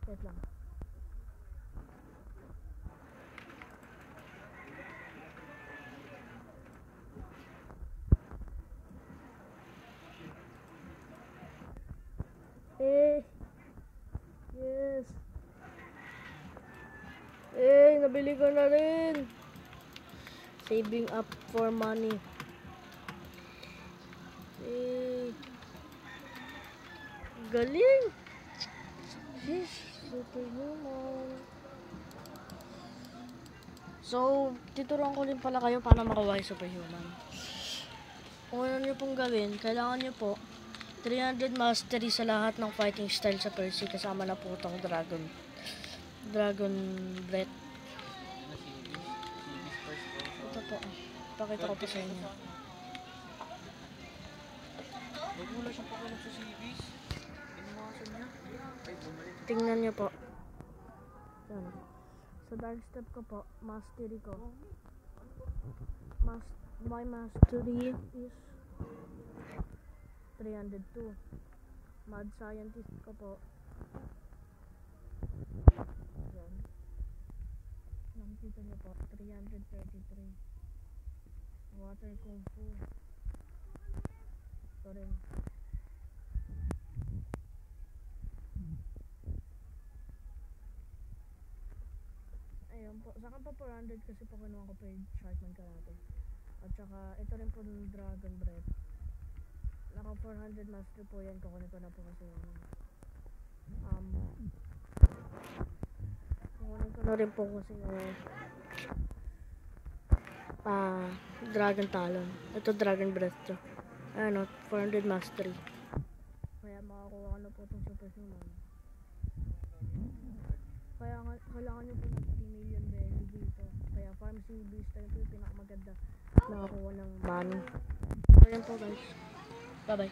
Wait lang. Yes. Nabili ko na rin. Saving up for money. Galing. Yes, superhuman. So, tuturuan ko rin pala kayo paano makuha yung superhuman. Kung ano nyo pong gawin, kailangan nyo po 300 mastery sa lahat ng fighting style sa Percy, kasama na po itong dragon breath. Ito po, pakita ko po sa inyo. Nagmula siyang pakulong sa CBs. Inuwasan niya. Ay, bumalik. Tingnan nyo po. Yan. Sa dark step ko po, mastery ko. My mastery is 302. Mad scientist ko po. Yan. Nakikita nyo po, 333. Water kung fu. Ito rin. Ayun po. Saka pa 400 kasi po kinuha ko pa yung Sharkman Karate. At saka ito rin po ng Dragon Breath. Naka 400 master po yan. Kukunin ko na po kasi kukunin ko na rin po kasi Dragon Talon. Ito Dragon Breath to. Ano, 400 mastery. Kaya makakuha ka na po itong superhuman. Kaya kailangan nyo po ng 3 million belly dito. Kaya farm CBs tayo po yung pinakamaganda nakakuha ng money. So yan po guys. Bye bye.